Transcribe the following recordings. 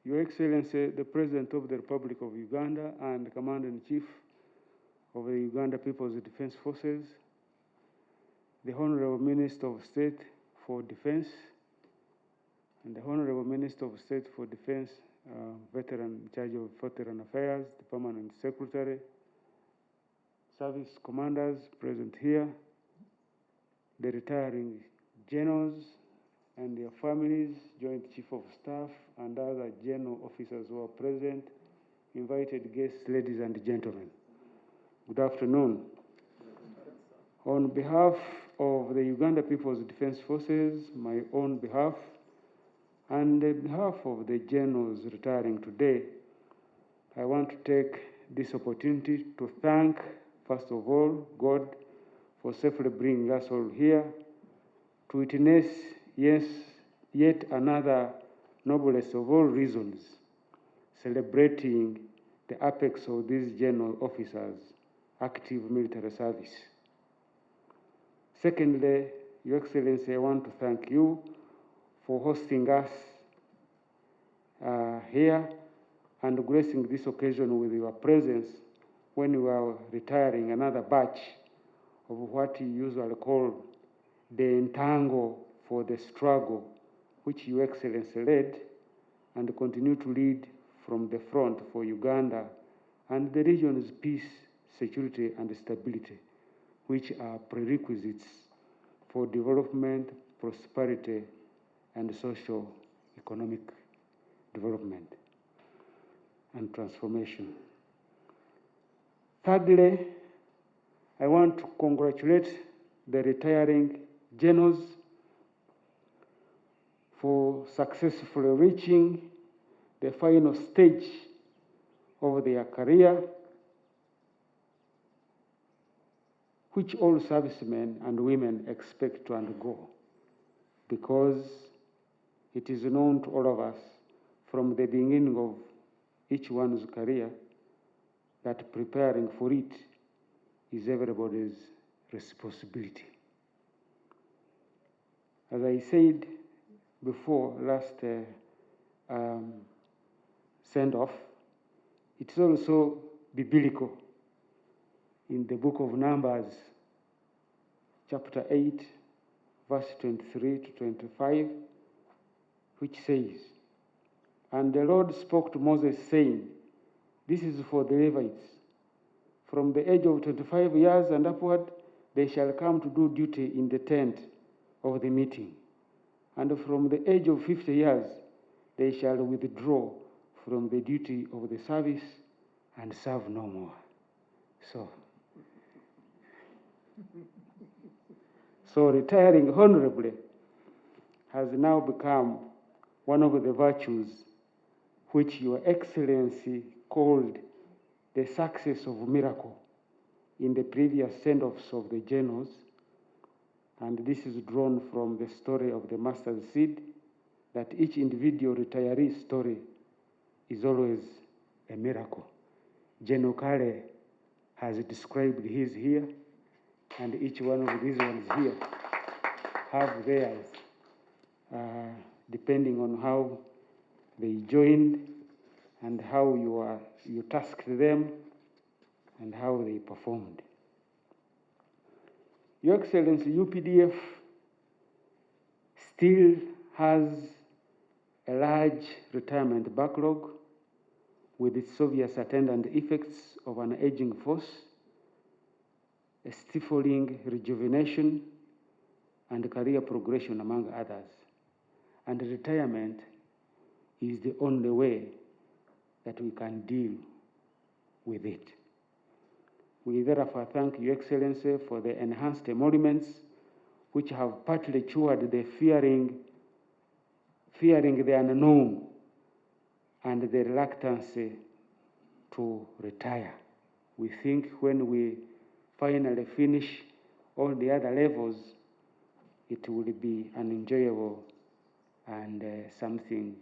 Your Excellency, the President of the Republic of Uganda and Commander-in-Chief of the Uganda People's Defense Forces, the Honorable Minister of State for Defense, and the Honorable Minister of State for Defense, veteran in charge of Veteran Affairs, the Permanent Secretary, service commanders present here, the retiring generals and their families, Joint Chief of Staff, and other general officers who are present, invited guests, ladies and gentlemen. Good afternoon. On behalf of the Uganda People's Defense Forces, my own behalf, and on behalf of the generals retiring today, I want to take this opportunity to thank, first of all, God for safely bringing us all here to witness, yes, yet another noblest of all reasons, celebrating the apex of these general officers' active military service. Secondly, Your Excellency, I want to thank you for hosting us here and gracing this occasion with your presence when you are retiring another batch of what you usually call the entangle for the struggle, which Your Excellency led and continue to lead from the front for Uganda and the region's peace, security, and stability, which are prerequisites for development, prosperity, and socio-economic development and transformation. Thirdly, I want to congratulate the retiring generals for successfully reaching the final stage of their career, which all servicemen and women expect to undergo, because it is known to all of us from the beginning of each one's career that preparing for it is everybody's responsibility. As I said before last send-off, it's also biblical in the book of Numbers, chapter 8, verse 23 to 25, which says, "And the Lord spoke to Moses, saying, This is for the Levites. From the age of 25 years and upward, they shall come to do duty in the tent of the meeting. And from the age of 50 years, they shall withdraw from the duty of the service and serve no more." So retiring honorably has now become one of the virtues which Your Excellency called the success of miracle in the previous send-offs of the generals. And this is drawn from the story of the mustard seed, that each individual retiree's story is always a miracle. General Kale has described his here, and each one of these ones here have theirs, depending on how they joined and how you tasked them and how they performed. Your Excellency, UPDF still has a large retirement backlog with its obvious attendant effects of an aging force, a stifling rejuvenation, and career progression, among others. And retirement is the only way that we can deal with it. We therefore thank Your Excellency for the enhanced emoluments which have partly cured the fearing the unknown and the reluctance to retire. We think when we finally finish all the other levels, it will be an enjoyable and something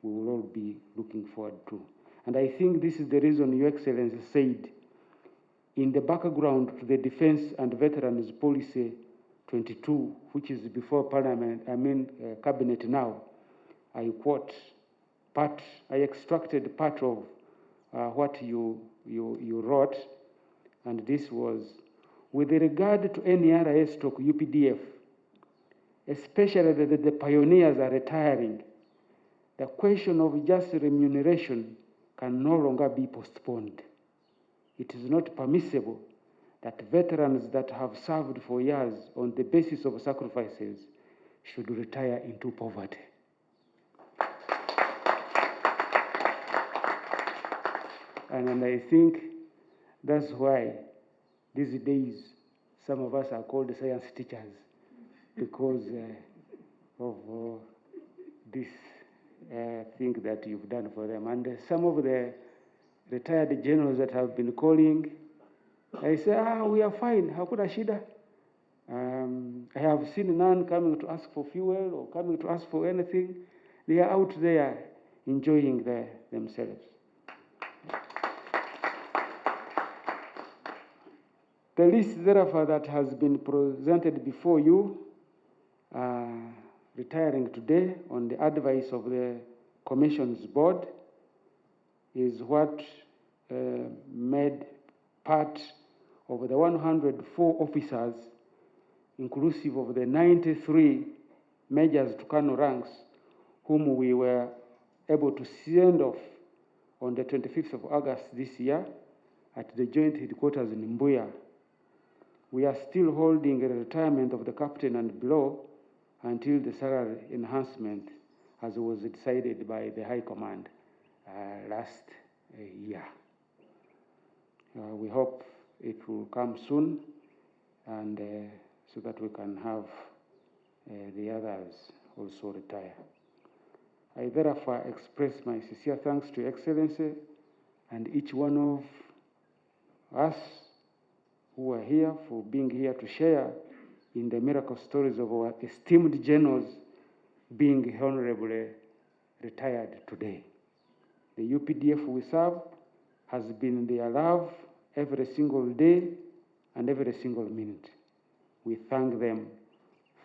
we will all be looking forward to. And I think this is the reason Your Excellency said, in the background to the Defense and Veterans Policy 22, which is before Parliament, Cabinet now, I quote, I extracted part of what you wrote, and this was, with regard to NRA/UPDF, especially the pioneers are retiring, the question of just remuneration can no longer be postponed. It is not permissible that veterans that have served for years on the basis of sacrifices should retire into poverty. And I think that's why these days some of us are called science teachers, because of this thing that you've done for them. And some of the retired generals that have been calling, I say, we are fine, hakuna shida. I have seen none coming to ask for fuel or coming to ask for anything. They are out there enjoying themselves. The list, therefore, that has been presented before you, retiring today on the advice of the Commission's board, is what made part of the 104 officers, inclusive of the 93 majors to colonel ranks, whom we were able to send off on the 25th of August this year at the joint headquarters in Mbuya. We are still holding a retirement of the captain and below until the salary enhancement, as was decided by the High Command last year. We hope it will come soon, and so that we can have the others also retire. I therefore express my sincere thanks to Your Excellency and each one of us who are here for being here to share in the miracle stories of our esteemed generals being honorably retired today. The UPDF we serve has been their love every single day and every single minute. We thank them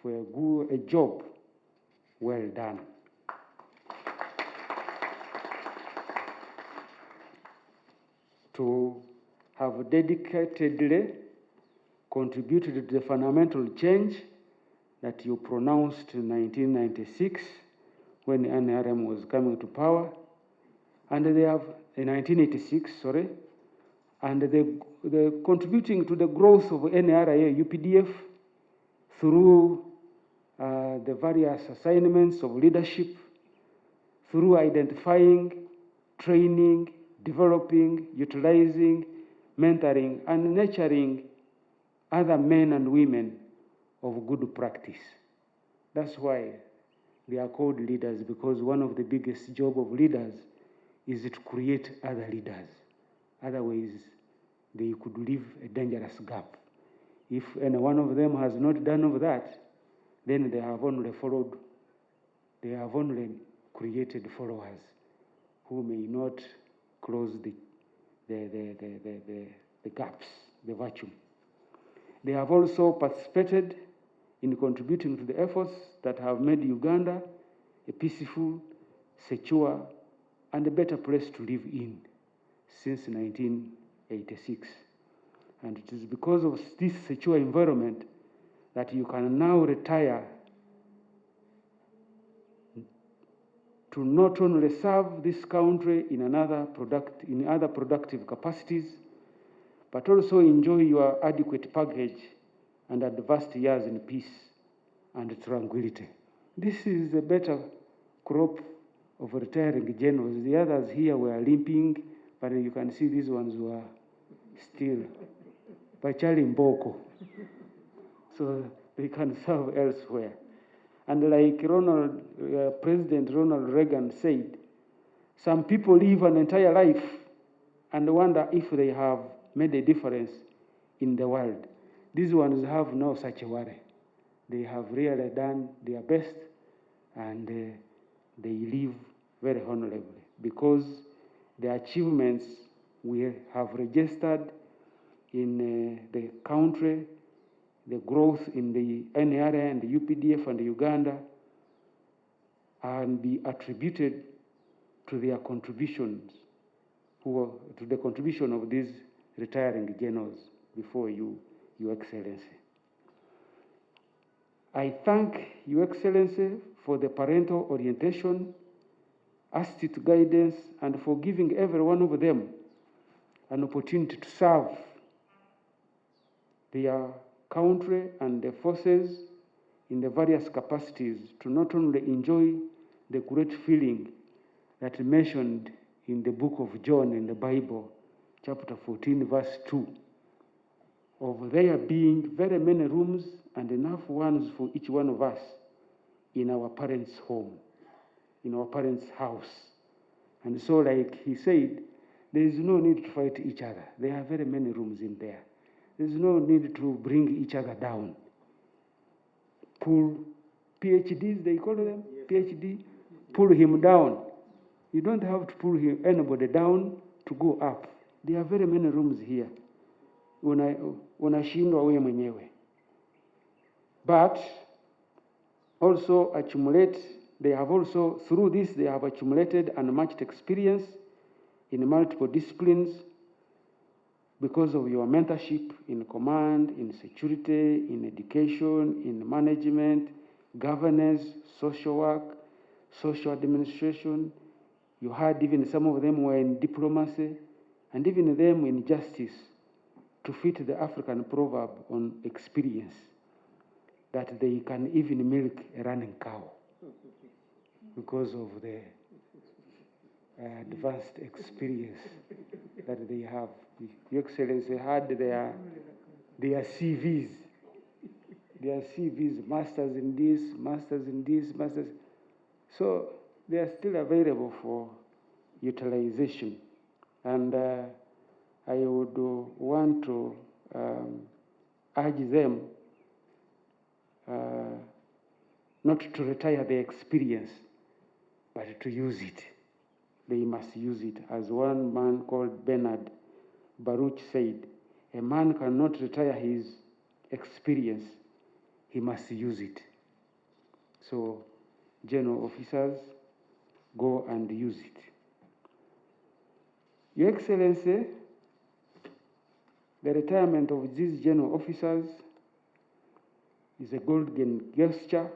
for a job well done. To have dedicatedly contributed to the fundamental change that you pronounced in 1996 when NRM was coming to power, and they have, in 1986, sorry, and they're contributing to the growth of NRA UPDF through the various assignments of leadership, through identifying, training, developing, utilizing, mentoring, and nurturing other men and women of good practice. That's why they are called leaders, because one of the biggest jobs of leaders is to create other leaders. Otherwise, they could leave a dangerous gap. If any one of them has not done of that, then they have only created followers who may not close the gaps, the vacuum. They have also participated in contributing to the efforts that have made Uganda a peaceful, secure, and a better place to live in since 1986. And it is because of this secure environment that you can now retire to not only serve this country in other productive capacities, but also enjoy your adequate package and advanced years in peace and tranquility. This is a better crop of retiring generals. The others here were limping, but you can see these ones were still Bachali Mboko. So they can serve elsewhere. And like President Ronald Reagan said, some people live an entire life and wonder if they have made a difference in the world. These ones have no such a worry. They have really done their best, and they live very honorably, because the achievements we have registered in the country, the growth in the NRA and the UPDF and Uganda, and be attributed to their contributions, to the contribution of these retiring generals before you, Your Excellency. I thank Your Excellency for the parental orientation, astute guidance, and for giving every one of them an opportunity to serve their country and the forces in the various capacities, to not only enjoy the great feeling that mentioned in the book of John in the Bible, chapter 14, verse 2, of there being very many rooms and enough ones for each one of us in our parents' home, in our parents' house. And so, like he said, there is no need to fight each other. There are very many rooms in there. There is no need to bring each other down. Pull PhDs, they call them, PhD, pull him down. You don't have to pull anybody down to go up. There are very many rooms here. Unashindwa wewe mwenyewe. But also accumulate, they have also, through this, they have accumulated unmatched experience in multiple disciplines because of your mentorship in command, in security, in education, in management, governance, social work, social administration. You had even some of them were in diplomacy, and even them in justice, to fit the African proverb on experience, that they can even milk a running cow because of the advanced experience that they have. Your Excellency had their CVs, masters in this, masters in this, masters. So they are still available for utilization. And I would want to urge them not to retire their experience, but to use it. They must use it. As one man called Bernard Baruch said, a man cannot retire his experience, he must use it. So, general officers, go and use it. Your Excellency, the retirement of these general officers is a golden gesture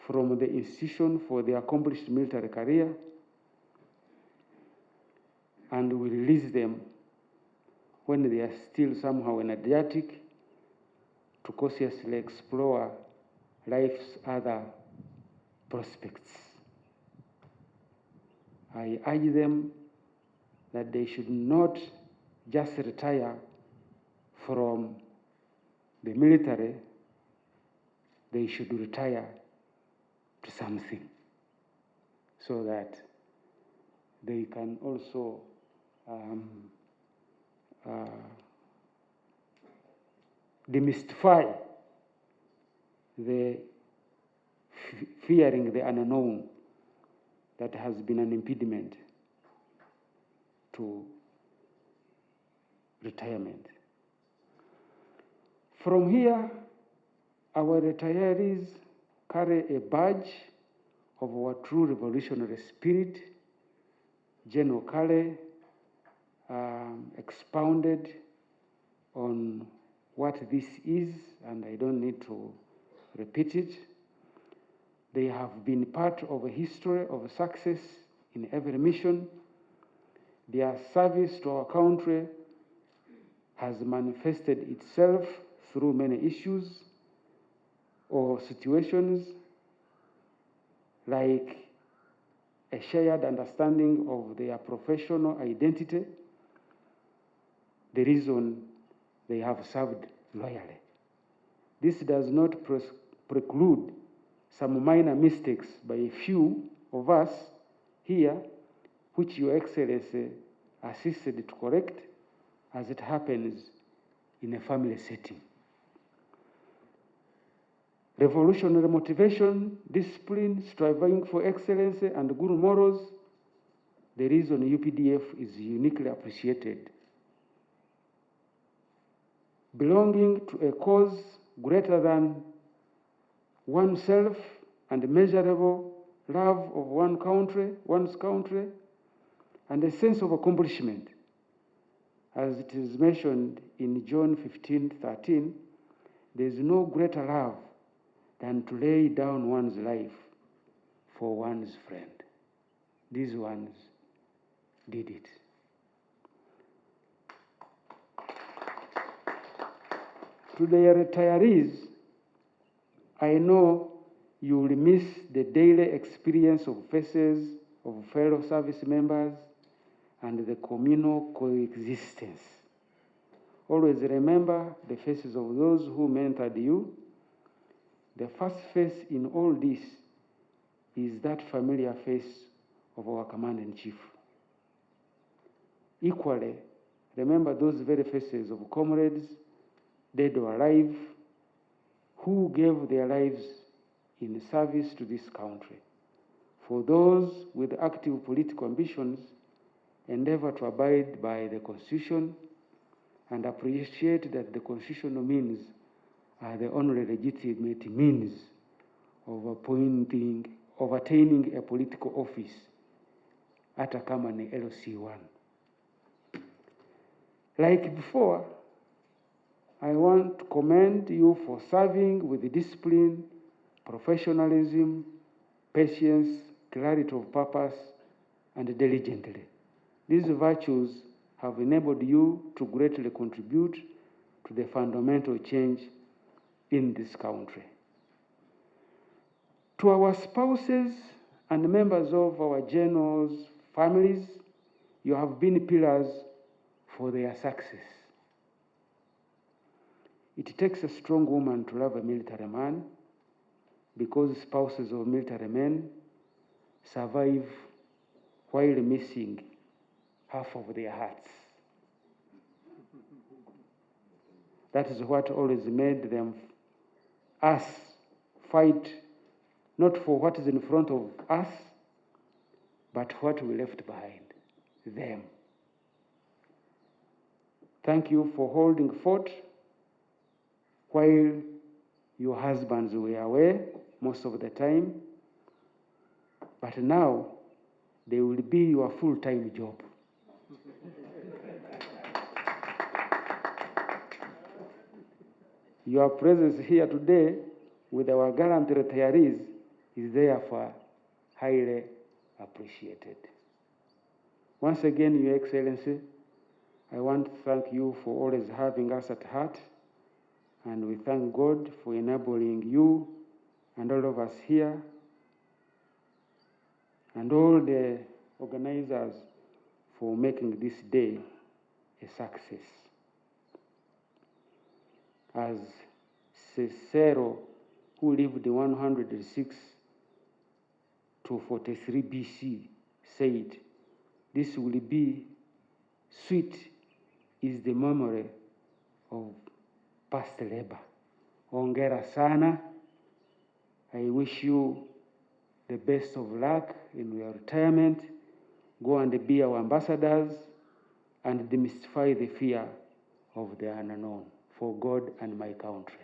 from the institution for the accomplished military career, and we release them when they are still somehow energetic to cautiously explore life's other prospects. I urge them that they should not just retire from the military, they should retire to something so that they can also demystify the fearing the unknown that has been an impediment to retirement. From here, our retirees carry a badge of our true revolutionary spirit. General Kale expounded on what this is, and I don't need to repeat it. They have been part of a history of success in every mission. Their service to our country has manifested itself through many issues or situations, like a shared understanding of their professional identity, the reason they have served loyally. This does not preclude some minor mistakes by a few of us here, which Your Excellency assisted to correct, as it happens in a family setting. Revolutionary motivation, discipline, striving for excellency, and good morals, the reason UPDF is uniquely appreciated. Belonging to a cause greater than oneself and measurable love of one's country, and a sense of accomplishment. As it is mentioned in John 15:13, there is no greater love than to lay down one's life for one's friend. These ones did it. To the retirees, I know you will miss the daily experience of faces of fellow service members and the communal coexistence. Always remember the faces of those who mentored you. The first face in all this is that familiar face of our Commander-in-Chief. Equally, remember those very faces of comrades, dead or alive, who gave their lives in service to this country. For those with active political ambitions, endeavor to abide by the Constitution and appreciate that the constitutional means are the only legitimate means of attaining a political office, hata kama ni LC1. Like before, I want to commend you for serving with discipline, professionalism, patience, clarity of purpose, and diligently. These virtues have enabled you to greatly contribute to the fundamental change in this country. To our spouses and members of our generals' families, you have been pillars for their success. It takes a strong woman to love a military man, because spouses of military men survive while missing half of their hearts. That is what always made us fight, not for what is in front of us, but what we left behind, them. Thank you for holding fort while your husbands were away most of the time, but now they will be your full-time job. Your presence here today with our gallant retirees is therefore highly appreciated. Once again, Your Excellency, I want to thank you for always having us at heart, and we thank God for enabling you and all of us here and all the organizers for making this day a success. As Cicero, who lived 106 to 43 BC, said, "This will be sweet is the memory of past labor." Hongera sana. I wish you the best of luck in your retirement. Go and be our ambassadors and demystify the fear of the unknown for God and my country.